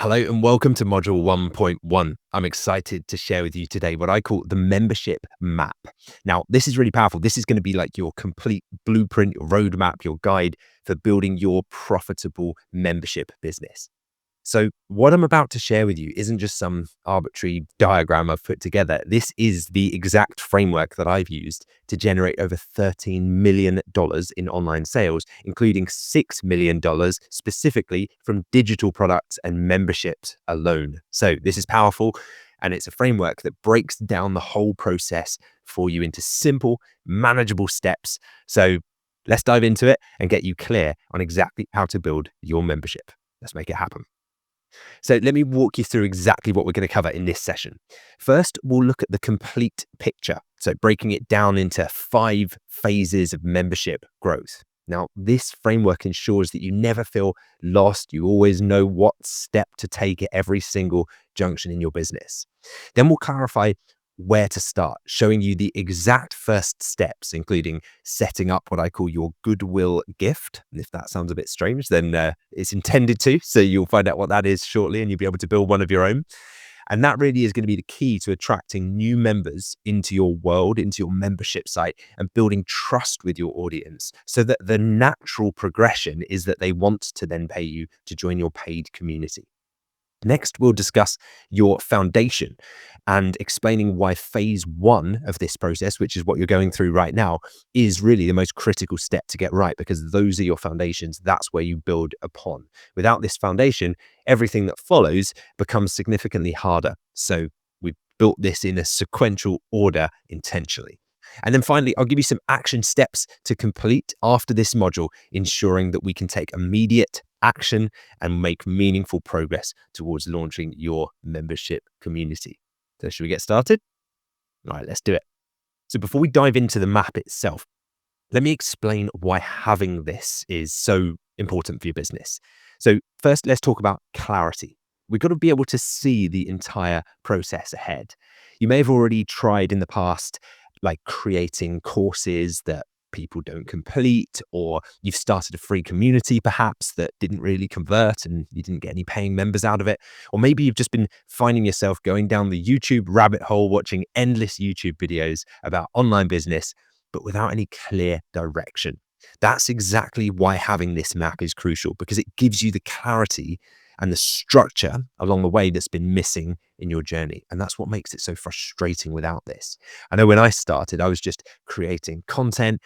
Hello and welcome to module 1.1. I'm excited to share with you today what I call the membership map. Now, this is really powerful. This is going to be like your complete blueprint, your roadmap, your guide for building your profitable membership business. So what I'm about to share with you isn't just some arbitrary diagram I've put together. This is the exact framework that I've used to generate over $13 million in online sales, including $6 million specifically from digital products and memberships alone. So this is powerful, and it's a framework that breaks down the whole process for you into simple, manageable steps. So let's dive into it and get you clear on exactly how to build your membership. Let's make it happen. So let me walk you through exactly what we're going to cover in this session. First, we'll look at the complete picture. So breaking it down into 5 phases of membership growth. Now, this framework ensures that you never feel lost. You always know what step to take at every single junction in your business. Then we'll clarify where to start, showing you the exact first steps, including setting up what I call your goodwill gift. And if that sounds a bit strange, then it's intended to. So you'll find out what that is shortly, and you'll be able to build one of your own. And that really is going to be the key to attracting new members into your world, into your membership site, and building trust with your audience so that the natural progression is that they want to then pay you to join your paid community. Next, we'll discuss your foundation and explaining why phase 1 of this process, which is what you're going through right now, is really the most critical step to get right, because those are your foundations. That's where you build upon. Without this foundation, everything that follows becomes significantly harder. So we've built this in a sequential order intentionally. And then finally, I'll give you some action steps to complete after this module, ensuring that we can take immediate action and make meaningful progress towards launching your membership community. So should we get started? All right, let's do it. So before we dive into the map itself, let me explain why having this is so important for your business. So first, let's talk about clarity. We've got to be able to see the entire process ahead. You may have already tried in the past, like creating courses that people don't complete, or you've started a free community perhaps that didn't really convert and you didn't get any paying members out of it. Or maybe you've just been finding yourself going down the YouTube rabbit hole, watching endless YouTube videos about online business, but without any clear direction. That's exactly why having this map is crucial, because it gives you the clarity and the structure along the way that's been missing in your journey. And that's what makes it so frustrating without this. I know when I started, I was just creating content.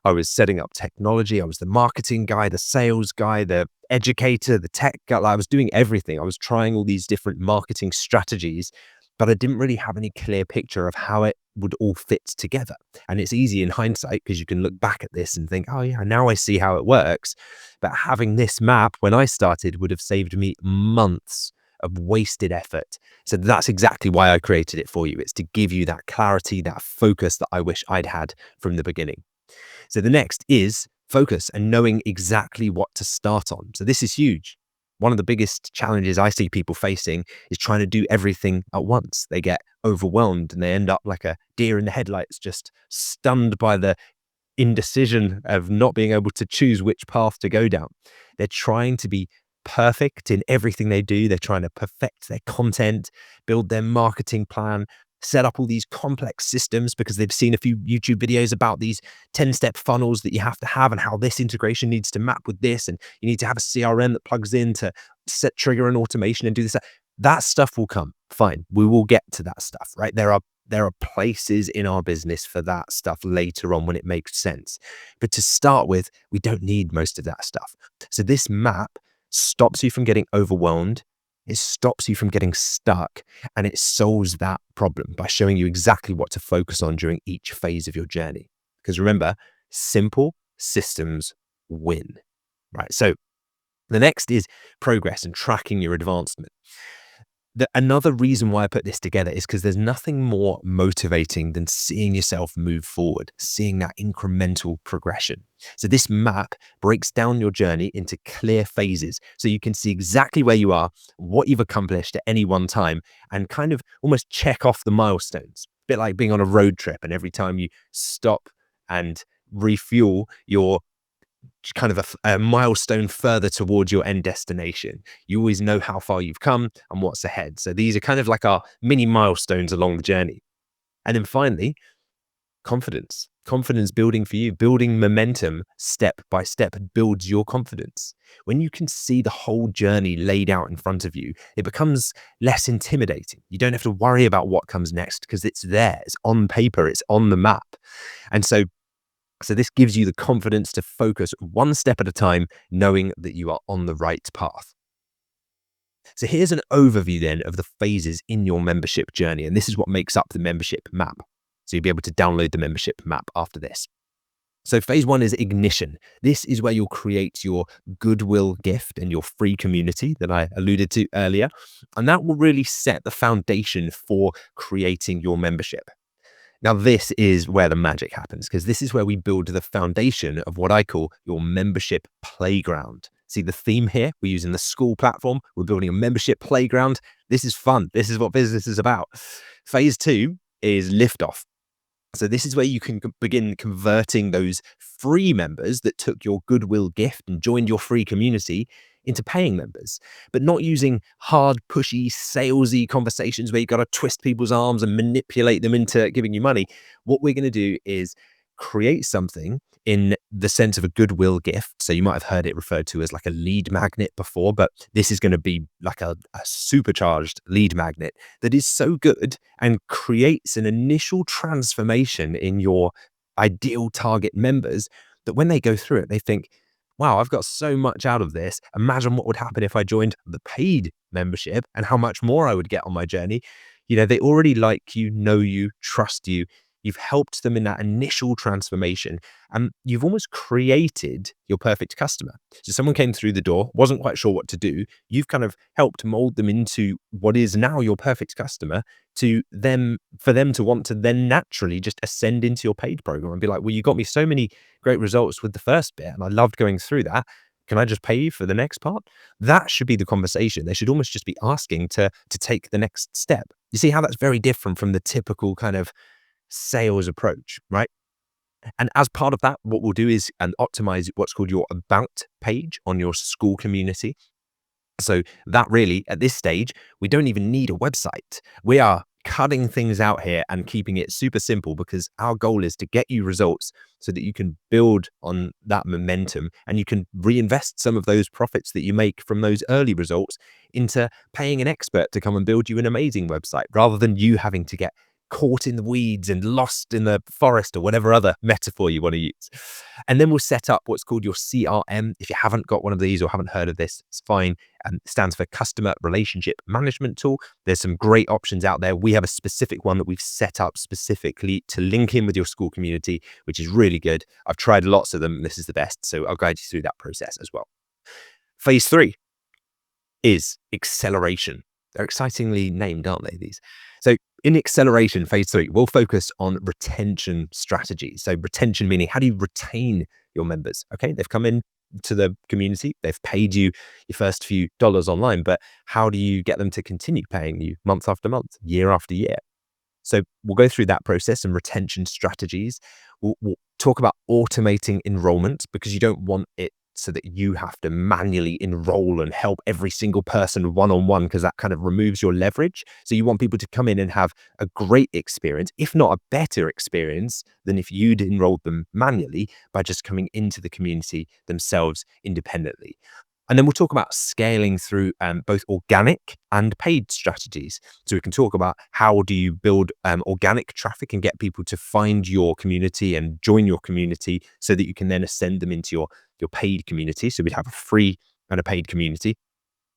I was setting up technology. I was the marketing guy, the sales guy, the educator, the tech guy. I was doing everything. I was trying all these different marketing strategies, but I didn't really have any clear picture of how it would all fit together. And it's easy in hindsight because you can look back at this and think, oh yeah, now I see how it works. But having this map when I started would have saved me months of wasted effort. So that's exactly why I created it for you. It's to give you that clarity, that focus that I wish I'd had from the beginning. So the next is focus and knowing exactly what to start on. So this is huge. One of the biggest challenges I see people facing is trying to do everything at once. They get overwhelmed and they end up like a deer in the headlights, just stunned by the indecision of not being able to choose which path to go down. They're trying to be perfect in everything they do. They're trying to perfect their content, build their marketing plan, set up all these complex systems because they've seen a few YouTube videos about these 10-step funnels that you have to have and how this integration needs to map with this. And you need to have a CRM that plugs in to set trigger an automation and do this. That stuff will come. Fine. We will get to that stuff, right? There are places in our business for that stuff later on when it makes sense. But to start with, we don't need most of that stuff. So this map stops you from getting overwhelmed. It stops you from getting stuck, and it solves that problem by showing you exactly what to focus on during each phase of your journey. Because remember, simple systems win, right? So the next is progress and tracking your advancement. Another reason why I put this together is because there's nothing more motivating than seeing yourself move forward, seeing that incremental progression. So this map breaks down your journey into clear phases so you can see exactly where you are, what you've accomplished at any one time, and kind of almost check off the milestones. A bit like being on a road trip, and every time you stop and refuel, you're kind of a milestone further towards your end destination. You always know how far you've come and what's ahead. So these are kind of like our mini milestones along the journey. And then finally, confidence building for you, building momentum step by step builds your confidence. When you can see the whole journey laid out in front of you, it becomes less intimidating. You don't have to worry about what comes next because it's there, it's on paper, it's on the map. And so this gives you the confidence to focus one step at a time, knowing that you are on the right path. So here's an overview then of the phases in your membership journey. And this is what makes up the membership map. So you'll be able to download the membership map after this. So phase one is ignition. This is where you'll create your goodwill gift and your free community that I alluded to earlier. And that will really set the foundation for creating your membership. Now, this is where the magic happens, because this is where we build the foundation of what I call your membership playground. See the theme here? We're using the school platform. We're building a membership playground. This is fun. This is what business is about. Phase two is liftoff. So this is where you can begin converting those free members that took your goodwill gift and joined your free community into paying members, but not using hard, pushy, salesy conversations where you got to twist people's arms and manipulate them into giving you money. What we're going to do is create something in the sense of a goodwill gift. So you might have heard it referred to as like a lead magnet before, but this is going to be like a supercharged lead magnet that is so good and creates an initial transformation in your ideal target members that when they go through it, they think, wow, I've got so much out of this. Imagine what would happen if I joined the paid membership and how much more I would get on my journey. You know, they already like you, know you, trust you. You've helped them in that initial transformation, and you've almost created your perfect customer. So someone came through the door, wasn't quite sure what to do. You've kind of helped mold them into what is now your perfect customer for them to want to then naturally just ascend into your paid program and be like, well, you got me so many great results with the first bit and I loved going through that. Can I just pay you for the next part? That should be the conversation. They should almost just be asking to take the next step. You see how that's very different from the typical kind of sales approach, right? And as part of that, what we'll do is optimize what's called your about page on your school community. So that really, at this stage, we don't even need a website. We are cutting things out here and keeping it super simple because our goal is to get you results so that you can build on that momentum and you can reinvest some of those profits that you make from those early results into paying an expert to come and build you an amazing website rather than you having to get caught in the weeds and lost in the forest or whatever other metaphor you want to use. And then we'll set up what's called your CRM. If you haven't got one of these or haven't heard of this, it's fine. It stands for Customer Relationship Management Tool. There's some great options out there. We have a specific one that we've set up specifically to link in with your school community, which is really good. I've tried lots of them. This is the best. So I'll guide you through that process as well. Phase three is acceleration. They're excitingly named, aren't they, these? So in acceleration, phase three, we'll focus on retention strategies. So retention meaning how do you retain your members? Okay, they've come in to the community, they've paid you your first few dollars online, but how do you get them to continue paying you month after month, year after year? So we'll go through that process and retention strategies. We'll talk about automating enrollment because you don't want it so that you have to manually enroll and help every single person one-on-one because that kind of removes your leverage. So you want people to come in and have a great experience, if not a better experience than if you'd enrolled them manually by just coming into the community themselves independently. And then we'll talk about scaling through both organic and paid strategies. So we can talk about how do you build organic traffic and get people to find your community and join your community so that you can then ascend them into your paid community. So we'd have a free and a paid community.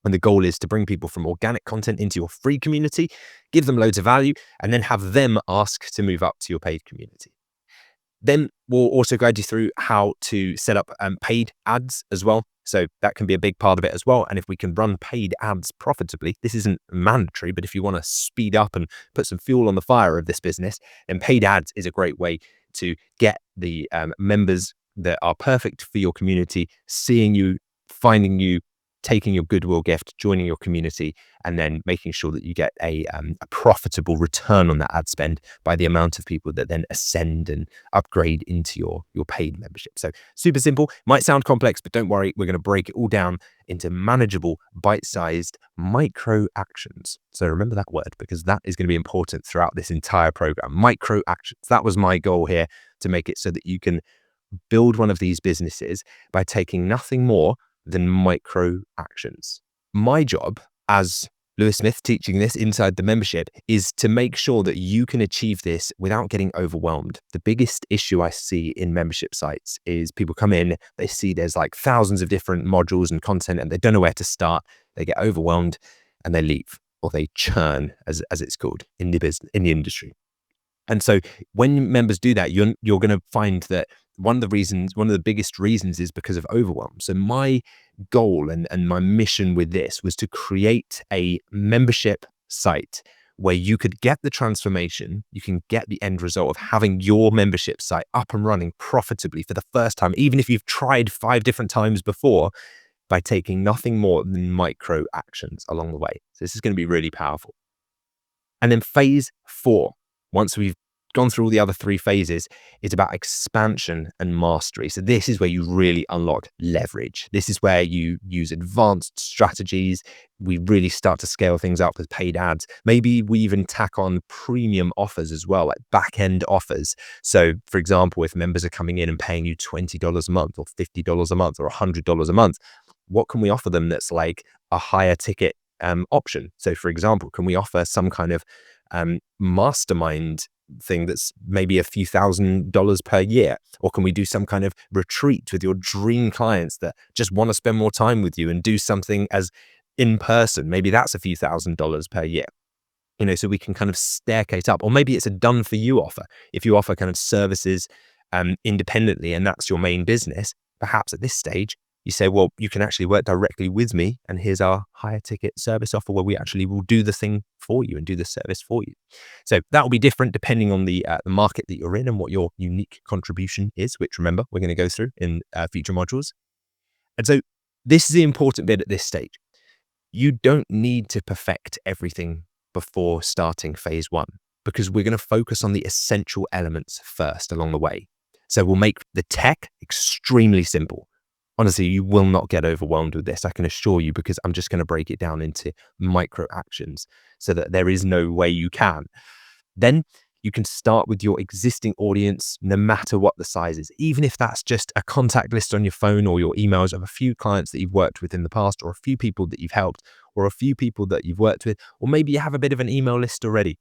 And the goal is to bring people from organic content into your free community, give them loads of value, and then have them ask to move up to your paid community. Then we'll also guide you through how to set up paid ads as well. So that can be a big part of it as well. And if we can run paid ads profitably, this isn't mandatory, but if you want to speed up and put some fuel on the fire of this business, then paid ads is a great way to get the members that are perfect for your community, seeing you, finding you, taking your goodwill gift, joining your community, and then making sure that you get a profitable return on that ad spend by the amount of people that then ascend and upgrade into your paid membership. So super simple, might sound complex, but don't worry, we're going to break it all down into manageable, bite-sized micro actions. So remember that word, because that is going to be important throughout this entire program. Micro actions. That was my goal here, to make it so that you can build one of these businesses by taking nothing more than micro actions. My job as Lewis Smith, teaching this inside the membership, is to make sure that you can achieve this without getting overwhelmed. The biggest issue I see in membership sites is people come in, they see there's like thousands of different modules and content, and they don't know where to start. They get overwhelmed and they leave, or they churn, as it's called in the industry. And so when members do that, you're going to find that one of the biggest reasons is because of overwhelm. So my goal and my mission with this was to create a membership site where you could get the transformation, you can get the end result of having your membership site up and running profitably for the first time, even if you've tried 5 different times before, by taking nothing more than micro actions along the way. So this is going to be really powerful. And then phase 4, once we've gone through all the other 3 phases, is about expansion and mastery. So this is where you really unlock leverage. This is where you use advanced strategies. We really start to scale things up with paid ads. Maybe we even tack on premium offers as well, like back-end offers. So for example, if members are coming in and paying you $20 a month or $50 a month or $100 a month, what can we offer them that's like a higher ticket option? So for example, can we offer some kind of mastermind thing that's maybe a few $1,000s per year? Or can we do some kind of retreat with your dream clients that just want to spend more time with you and do something as in person? Maybe that's a few $1,000s per year. So we can kind of staircase up. Or maybe it's a done for you offer. If you offer kind of services independently and that's your main business, perhaps at this stage you say, well, you can actually work directly with me, and here's our higher ticket service offer where we actually will do the thing for you and do the service for you. So that will be different depending on the market that you're in and what your unique contribution is, which, remember, we're going to go through in future modules. And so this is the important bit at this stage. You don't need to perfect everything before starting phase 1, because we're going to focus on the essential elements first along the way. So we'll make the tech extremely simple. Honestly, you will not get overwhelmed with this, I can assure you, because I'm just going to break it down into micro actions so that there is no way you can. Then you can start with your existing audience, no matter what the size is, even if that's just a contact list on your phone or your emails of a few clients that you've worked with in the past, or a few people that you've helped, or a few people that you've worked with, or maybe you have a bit of an email list already.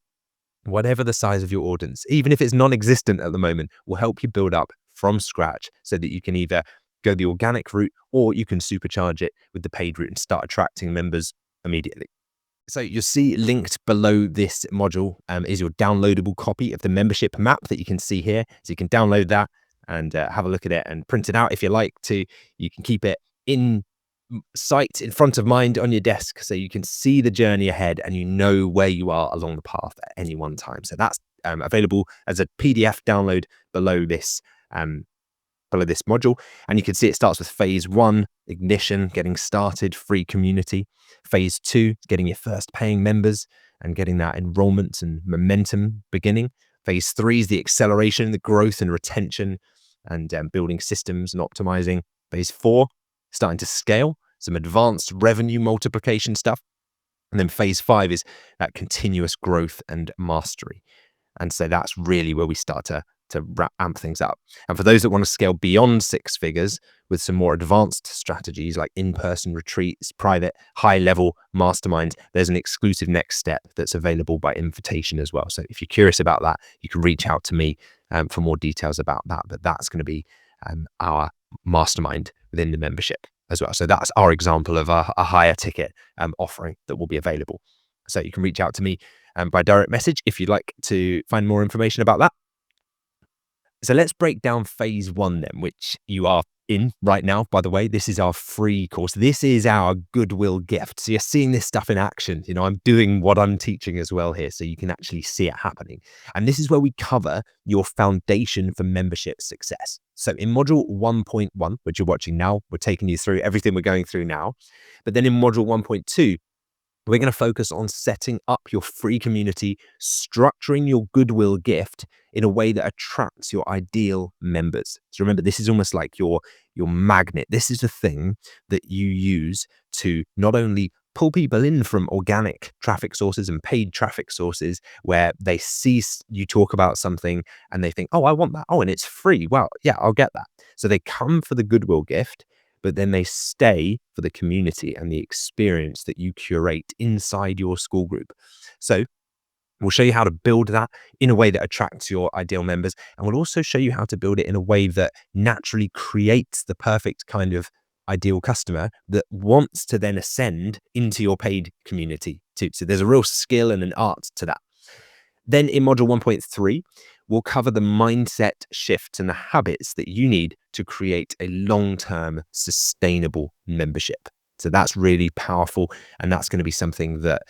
Whatever the size of your audience, even if it's non-existent at the moment, will help you build up from scratch so that you can either go the organic route, or you can supercharge it with the paid route and start attracting members immediately. So you'll see linked below this module is your downloadable copy of the membership map that you can see here. So you can download that and have a look at it and print it out if you like to. You can keep it in sight, in front of mind on your desk, so you can see the journey ahead and you know where you are along the path at any one time. So that's available as a PDF download below this module. And you can see it starts with phase 1, ignition, getting started, free community. Phase 2, getting your first paying members and getting that enrollment and momentum beginning. Phase 3 is the acceleration, the growth and retention, and building systems and optimizing. Phase 4, starting to scale, some advanced revenue multiplication stuff. And then phase 5 is that continuous growth and mastery. And so that's really where we start to amp things up. And for those that want to scale beyond 6 figures with some more advanced strategies like in-person retreats, private high-level masterminds, there's an exclusive next step that's available by invitation as well. So if you're curious about that, you can reach out to me for more details about that. But that's going to be our mastermind within the membership as well. So that's our example of a higher ticket offering that will be available. So you can reach out to me by direct message if you'd like to find more information about that. So let's break down phase 1 then, which you are in right now, by the way, this is our free course. This is our goodwill gift. So you're seeing this stuff in action. You know, I'm doing what I'm teaching as well here, so you can actually see it happening. And this is where we cover your foundation for membership success. So in module 1.1, which you're watching now, we're taking you through everything we're going through now. But then in module 1.2, we're going to focus on setting up your free community, structuring your goodwill gift in a way that attracts your ideal members. So remember, this is almost like your magnet. This is the thing that you use to not only pull people in from organic traffic sources and paid traffic sources where they see you talk about something and they think, oh, I want that. Oh, and it's free. Well, yeah, I'll get that. So they come for the goodwill gift, but then they stay for the community and the experience that you curate inside your school group. So we'll show you how to build that in a way that attracts your ideal members. And we'll also show you how to build it in a way that naturally creates the perfect kind of ideal customer that wants to then ascend into your paid community too. So there's a real skill and an art to that. Then in module 1.3, we'll cover the mindset shifts and the habits that you need to create a long-term sustainable membership. So that's really powerful. And that's going to be something that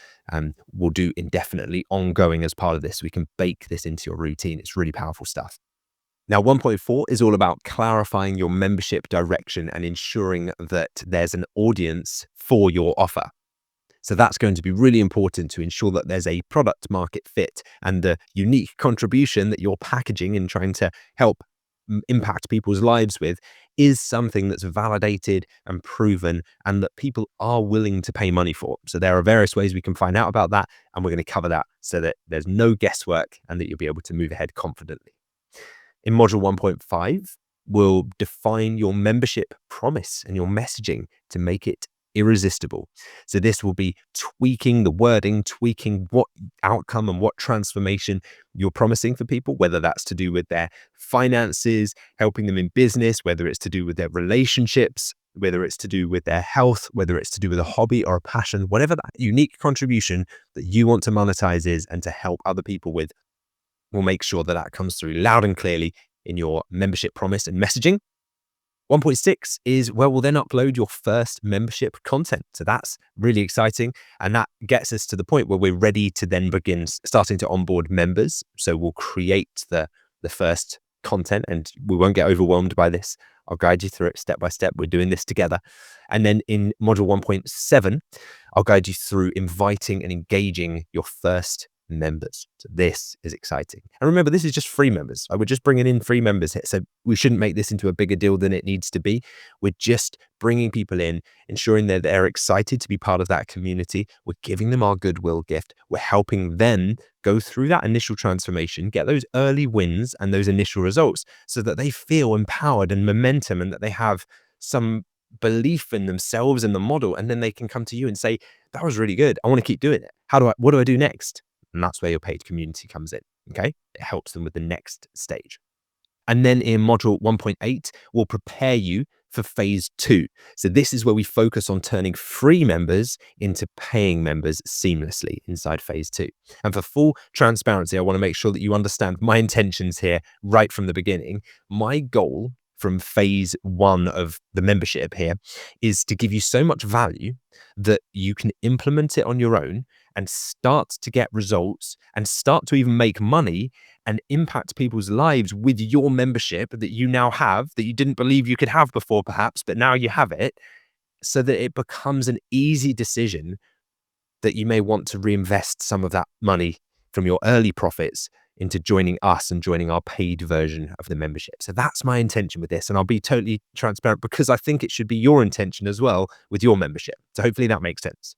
we'll do indefinitely ongoing as part of this. We can bake this into your routine. It's really powerful stuff. Now, 1.4 is all about clarifying your membership direction and ensuring that there's an audience for your offer. So that's going to be really important to ensure that there's a product market fit and the unique contribution that you're packaging and trying to help impact people's lives with is something that's validated and proven and that people are willing to pay money for. So there are various ways we can find out about that, and we're going to cover that so that there's no guesswork and that you'll be able to move ahead confidently. In module 1.5, we'll define your membership promise and your messaging to make it irresistible. So this will be tweaking the wording, tweaking what outcome and what transformation you're promising for people, whether that's to do with their finances, helping them in business, whether it's to do with their relationships, whether it's to do with their health, whether it's to do with a hobby or a passion, whatever that unique contribution that you want to monetize is and to help other people with, we'll make sure that that comes through loud and clearly in your membership promise and messaging. 1.6 is where we'll then upload your first membership content. So that's really exciting. And that gets us to the point where we're ready to then begin starting to onboard members. So we'll create the first content and we won't get overwhelmed by this. I'll guide you through it step by step. We're doing this together. And then in module 1.7, I'll guide you through inviting and engaging your first members. So this is exciting. And remember, this is just free members. We're just bringing in free members here. So we shouldn't make this into a bigger deal than it needs to be. We're just bringing people in, ensuring that they're excited to be part of that community. We're giving them our goodwill gift. We're helping them go through that initial transformation, get those early wins and those initial results so that they feel empowered and momentum and that they have some belief in themselves and the model. And then they can come to you and say, that was really good. I want to keep doing it. What do I do next? And that's where your paid community comes in, okay? It helps them with the next stage. And then in module 1.8, we'll prepare you for phase 2. So this is where we focus on turning free members into paying members seamlessly inside phase 2. And for full transparency, I want to make sure that you understand my intentions here right from the beginning. My goal from phase 1 of the membership here is to give you so much value that you can implement it on your own and start to get results and start to even make money and impact people's lives with your membership that you now have, that you didn't believe you could have before perhaps, but now you have it, so that it becomes an easy decision that you may want to reinvest some of that money from your early profits into joining us and joining our paid version of the membership. So that's my intention with this. And I'll be totally transparent because I think it should be your intention as well with your membership. So hopefully that makes sense.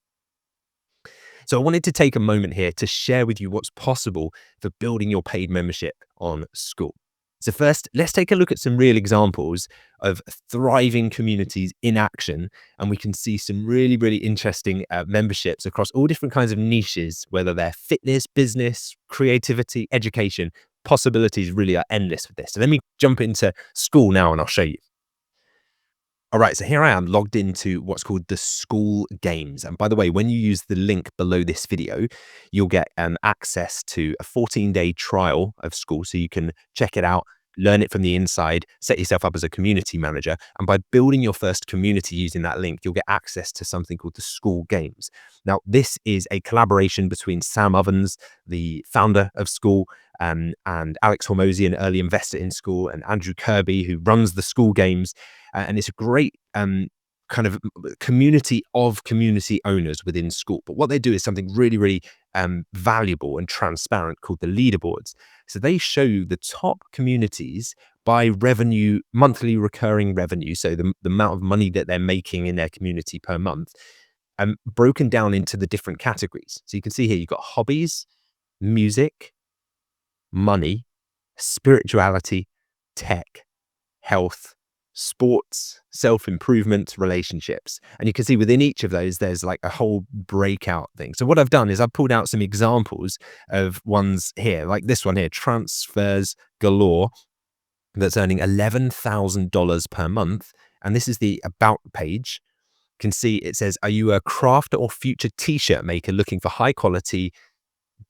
So I wanted to take a moment here to share with you what's possible for building your paid membership on School. So first, let's take a look at some real examples of thriving communities in action. And we can see some really, really interesting memberships across all different kinds of niches, whether they're fitness, business, creativity, education. Possibilities really are endless with this. So let me jump into School now and I'll show you. All right, so here I am logged into what's called the School Games. And by the way, when you use the link below this video, you'll get access to a 14-day trial of School. So you can check it out, learn it from the inside, set yourself up as a community manager. And by building your first community using that link, you'll get access to something called the School Games. Now, this is a collaboration between Sam Ovens, the founder of School, and Alex Hormozy, an early investor in School, and Andrew Kirby, who runs the School Games. And it's a great kind of community of community owners within School. But what they do is something really, really valuable and transparent called the leaderboards. So they show you the top communities by revenue, monthly recurring revenue. So the amount of money that they're making in their community per month, broken down into the different categories. So you can see here, you've got hobbies, music, money, spirituality, tech, health, sports, self-improvement, relationships. And you can see within each of those, there's like a whole breakout thing. So what I've done is I've pulled out some examples of ones here, like this one here, Transfers Galore, that's earning $11,000 per month. And this is the About page. You can see it says, are you a craft or future t-shirt maker looking for high quality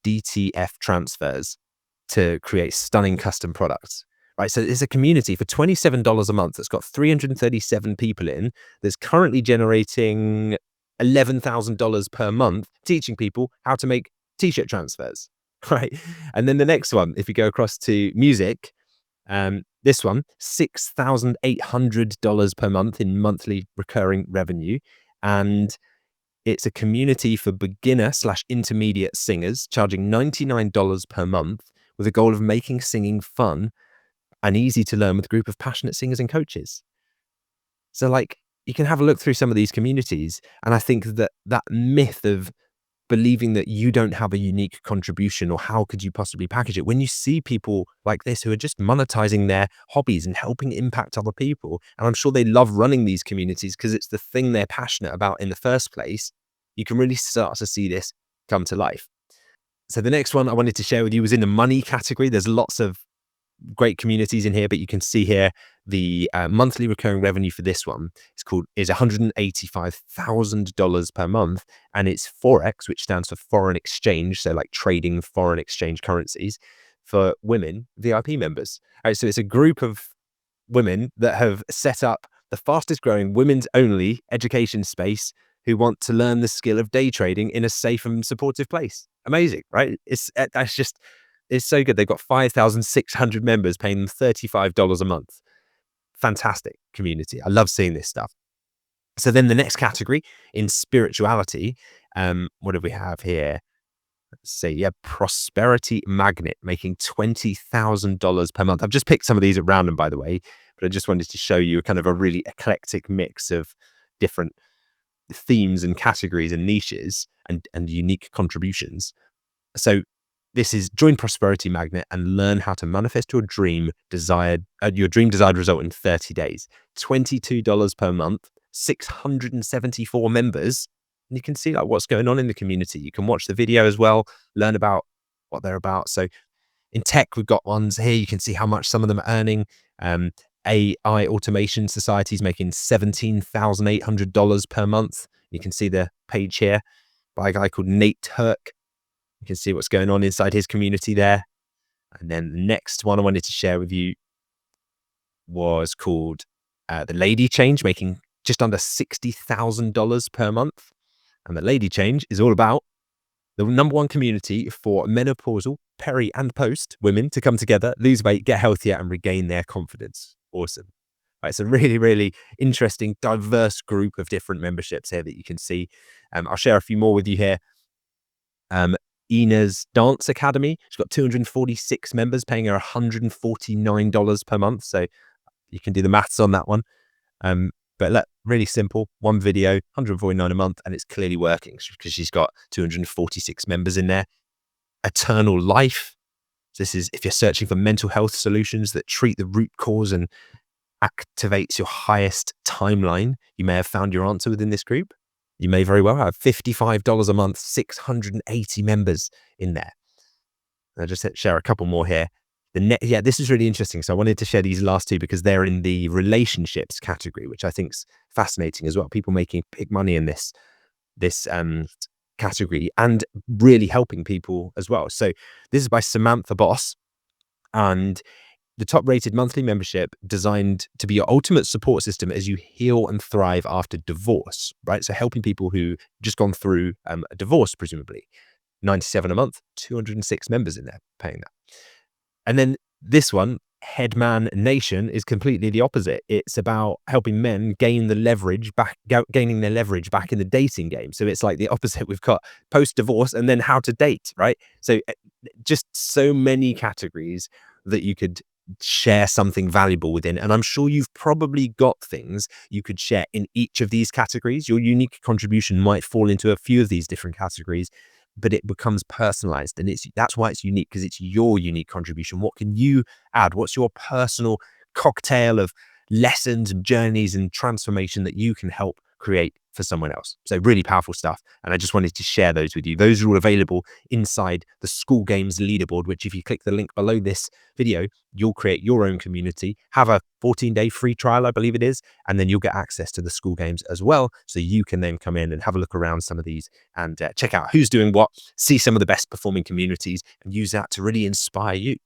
DTF transfers to create stunning custom products? Right, so it's a community for $27 a month that's got 337 people in, that's currently generating $11,000 per month, teaching people how to make t-shirt transfers, right? And then the next one, if you go across to music, this one, $6,800 per month in monthly recurring revenue. And it's a community for beginner/intermediate singers, charging $99 per month with a goal of making singing fun and easy to learn with a group of passionate singers and coaches. So like, you can have a look through some of these communities. And I think that that myth of believing that you don't have a unique contribution, or how could you possibly package it, when you see people like this who are just monetizing their hobbies and helping impact other people, and I'm sure they love running these communities because it's the thing they're passionate about in the first place, you can really start to see this come to life. So the next one I wanted to share with you was in the money category. There's lots of great communities in here, but you can see here the monthly recurring revenue for this one is $185,000 per month, and it's Forex, which stands for foreign exchange, so like trading foreign exchange currencies for women VIP members. All right, so it's a group of women that have set up the fastest growing women's only education space who want to learn the skill of day trading in a safe and supportive place. Amazing, right? It's so good. They've got 5,600 members paying them $35 a month. Fantastic community. I love seeing this stuff. So then the next category in spirituality, what do we have here? Let's see, yeah, Prosperity Magnet, making $20,000 per month. I've just picked some of these at random, by the way, but I just wanted to show you kind of a really eclectic mix of different themes and categories and niches and unique contributions. So this is join Prosperity Magnet and learn how to manifest your dream desired result in 30 days. $22 per month, 674 members. And you can see like what's going on in the community. You can watch the video as well, learn about what they're about. So in tech, we've got ones here. You can see how much some of them are earning. AI Automation Society is making $17,800 per month. You can see the page here by a guy called Nate Turk. You can see what's going on inside his community there. And then the next one I wanted to share with you was called The Lady Change, making just under $60,000 per month. And The Lady Change is all about the #1 community for menopausal, peri and post women to come together, lose weight, get healthier and regain their confidence. Awesome. Right, it's a really, really interesting, diverse group of different memberships here that you can see. I'll share a few more with you here. Ina's Dance Academy, she's got 246 members paying her $149 per month. So you can do the maths on that one. But look, really simple, one video, $149 a month, and it's clearly working because she's got 246 members in there. Eternal Life. This is if you're searching for mental health solutions that treat the root cause and activates your highest timeline, you may have found your answer within this group. You may very well have $55 a month, 680 members in there. I'll just share a couple more here. This is really interesting. So I wanted to share these last two because they're in the relationships category, which I think is fascinating as well. People making big money in this category and really helping people as well. So this is by Samantha Boss, and the top rated monthly membership designed to be your ultimate support system as you heal and thrive after divorce, right? So helping people who just gone through a divorce, presumably. 97 a month, 206 members in there paying that. And then this one, Headman Nation, is completely the opposite. It's about helping men gain the leverage back, gaining their leverage back in the dating game. So it's like the opposite. We've got post-divorce and then how to date, right? So just so many categories that you could share something valuable within. And I'm sure you've probably got things you could share in each of these categories. Your unique contribution might fall into a few of these different categories, but it becomes personalized, and that's why it's unique, because it's your unique contribution. What can you add? What's your personal cocktail of lessons and journeys and transformation that you can help create for someone else? So really powerful stuff. And I just wanted to share those with you. Those are all available inside the School Games leaderboard, which if you click the link below this video, you'll create your own community, have a 14-day free trial, I believe it is, and then you'll get access to the School Games as well. So you can then come in and have a look around some of these and check out who's doing what, see some of the best performing communities, and use that to really inspire you.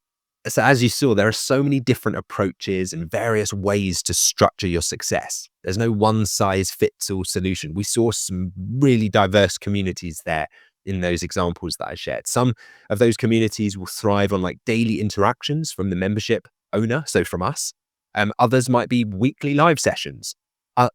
So as you saw, there are so many different approaches and various ways to structure your success. There's no one size fits all solution. We saw some really diverse communities there in those examples that I shared. Some of those communities will thrive on like daily interactions from the membership owner, so from us. Others might be weekly live sessions.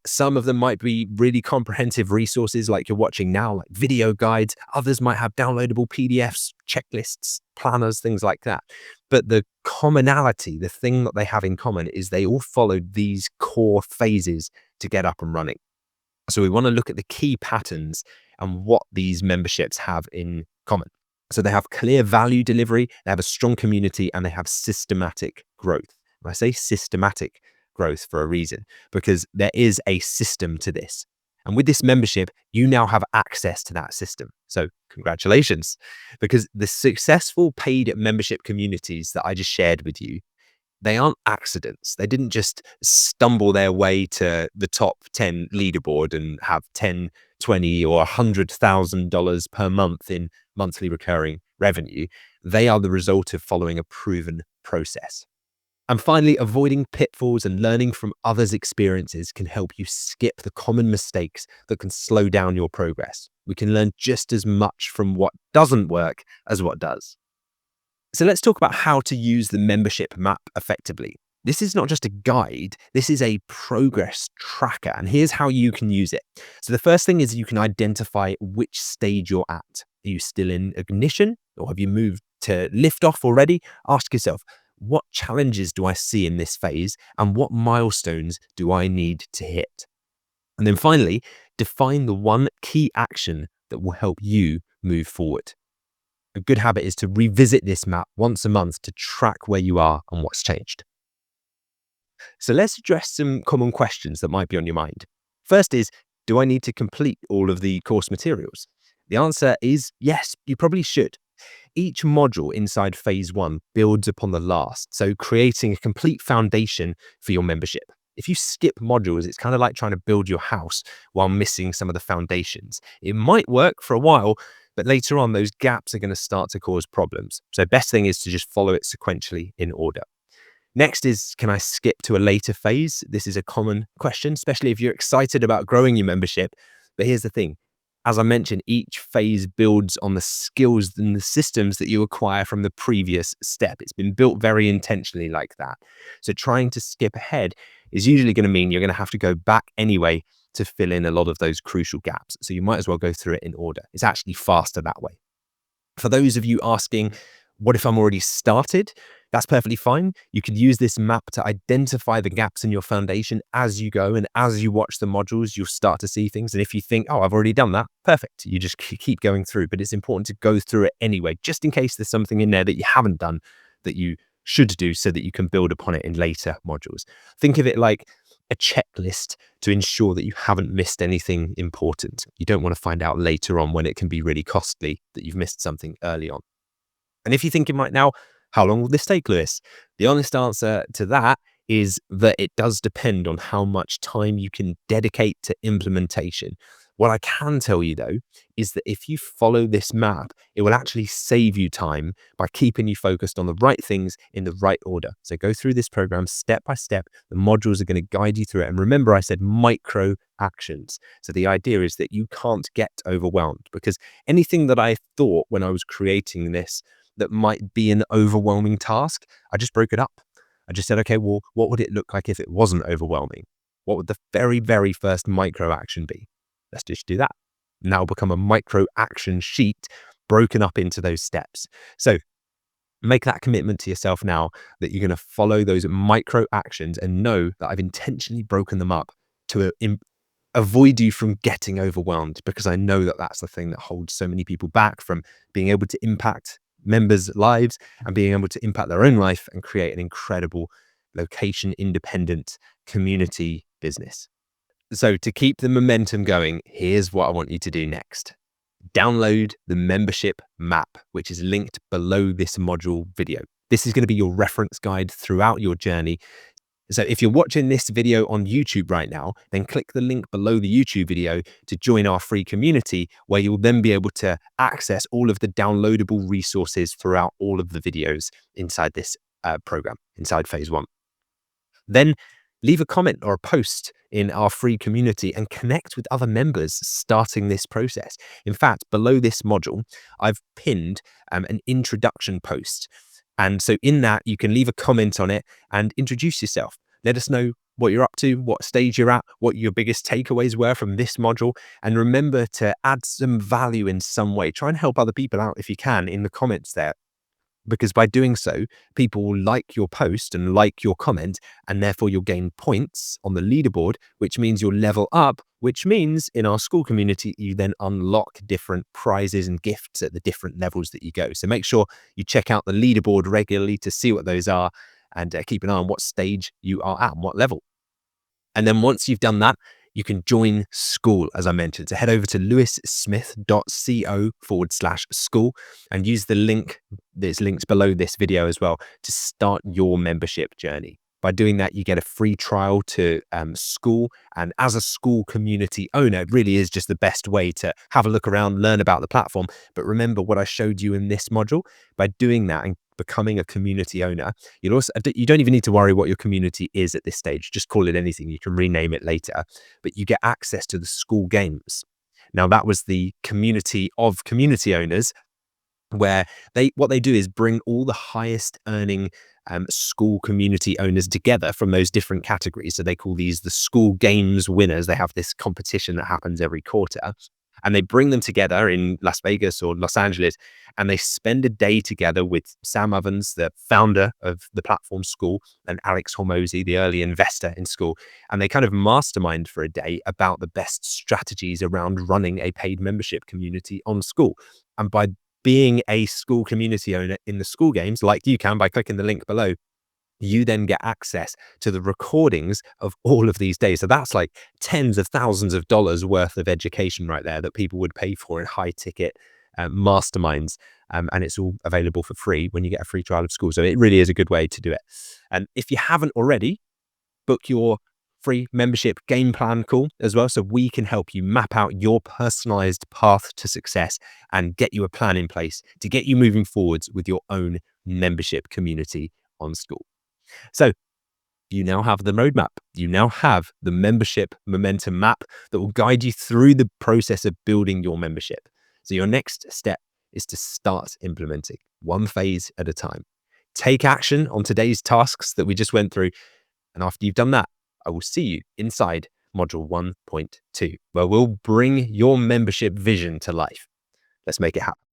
Some of them might be really comprehensive resources like you're watching now, like video guides. Others might have downloadable PDFs, checklists, planners, things like that. But the commonality, the thing that they have in common is they all followed these core phases to get up and running. So we want to look at the key patterns and what these memberships have in common. So they have clear value delivery, they have a strong community, and they have systematic growth. And I say systematic growth for a reason, because there is a system to this. And with this membership, you now have access to that system. So congratulations, because the successful paid membership communities that I just shared with you, they aren't accidents. They didn't just stumble their way to the top 10 leaderboard and have 10, 20 or $100,000 per month in monthly recurring revenue. They are the result of following a proven process. And finally, avoiding pitfalls and learning from others' experiences can help you skip the common mistakes that can slow down your progress. We can learn just as much from what doesn't work as what does. So let's talk about how to use the membership map effectively. This is not just a guide, this is a progress tracker, and here's how you can use it. So the first thing is you can identify which stage you're at. Are you still in ignition, or have you moved to liftoff already? Ask yourself, what challenges do I see in this phase, and what milestones do I need to hit? And then finally, define the one key action that will help you move forward. A good habit is to revisit this map once a month to track where you are and what's changed. So let's address some common questions that might be on your mind. First is, do I need to complete all of the course materials? The answer is yes, you probably should. Each module inside phase 1 builds upon the last, so creating a complete foundation for your membership. If you skip modules, it's kind of like trying to build your house while missing some of the foundations. It might work for a while, but later on, those gaps are going to start to cause problems. So best thing is to just follow it sequentially in order. Next is, can I skip to a later phase? This is a common question, especially if you're excited about growing your membership. But here's the thing. As I mentioned, each phase builds on the skills and the systems that you acquire from the previous step. It's been built very intentionally like that. So trying to skip ahead is usually going to mean you're going to have to go back anyway to fill in a lot of those crucial gaps. So you might as well go through it in order. It's actually faster that way. For those of you asking, what if I'm already started? That's perfectly fine. You could use this map to identify the gaps in your foundation as you go, and as you watch the modules, you'll start to see things. And if you think, oh, I've already done that, perfect. You just keep going through, but it's important to go through it anyway, just in case there's something in there that you haven't done that you should do so that you can build upon it in later modules. Think of it like a checklist to ensure that you haven't missed anything important. You don't want to find out later on when it can be really costly that you've missed something early on. And if you're thinking right now, how long will this take, Lewis? The honest answer to that is that it does depend on how much time you can dedicate to implementation. What I can tell you though, is that if you follow this map, it will actually save you time by keeping you focused on the right things in the right order. So go through this program step by step. The modules are going to guide you through it. And remember, I said micro actions. So the idea is that you can't get overwhelmed, because anything that I thought when I was creating this that might be an overwhelming task, I just broke it up. I just said, okay, well, what would it look like if it wasn't overwhelming? What would the very, very first micro action be? Let's just do that. Now become a micro action sheet broken up into those steps. So make that commitment to yourself now that you're going to follow those micro actions, and know that I've intentionally broken them up to avoid you from getting overwhelmed, because I know that that's the thing that holds so many people back from being able to impact members' lives and being able to impact their own life and create an incredible location independent community business. So to keep the momentum going, here's what I want you to do next. Download the membership map, which is linked below this module video. This is going to be your reference guide throughout your journey. So if you're watching this video on YouTube right now, then click the link below the YouTube video to join our free community, where you'll then be able to access all of the downloadable resources throughout all of the videos inside this program, inside phase 1. Then leave a comment or a post in our free community and connect with other members starting this process. In fact, below this module, I've pinned an introduction post. And so in that, you can leave a comment on it and introduce yourself. Let us know what you're up to, what stage you're at, what your biggest takeaways were from this module. And remember to add some value in some way. Try and help other people out if you can in the comments there, because by doing so, people will like your post and like your comment, and therefore you'll gain points on the leaderboard, which means you'll level up, which means in our school community, you then unlock different prizes and gifts at the different levels that you go. So make sure you check out the leaderboard regularly to see what those are, and keep an eye on what stage you are at and what level. And then once you've done that, you can join school, as I mentioned. So head over to lewissmith.co/school and use the link, there's links below this video as well, to start your membership journey. By doing that, you get a free trial to school. And as a school community owner, it really is just the best way to have a look around, learn about the platform. But remember what I showed you in this module. By doing that and becoming a community owner, you don't even need to worry what your community is at this stage. Just call it anything. You can rename it later, but you get access to the school games. Now, that was the community of community owners, where what they do is bring all the highest earning school community owners together from those different categories. So they call these the school games winners. They have this competition that happens every quarter, and they bring them together in Las Vegas or Los Angeles, and they spend a day together with Sam Ovens, the founder of the platform School, and Alex Hormozy, the early investor in School. And they kind of mastermind for a day about the best strategies around running a paid membership community on School. And by being a school community owner in the school games, like you can by clicking the link below, you then get access to the recordings of all of these days. So that's like tens of thousands of dollars worth of education right there that people would pay for in high ticket masterminds. And it's all available for free when you get a free trial of School. So it really is a good way to do it. And if you haven't already, book your free membership game plan call as well, so we can help you map out your personalized path to success and get you a plan in place to get you moving forwards with your own membership community on School. So you now have the roadmap. You now have the membership momentum map that will guide you through the process of building your membership. So your next step is to start implementing one phase at a time. Take action on today's tasks that we just went through. And after you've done that, I will see you inside module 1.2, where we'll bring your membership vision to life. Let's make it happen.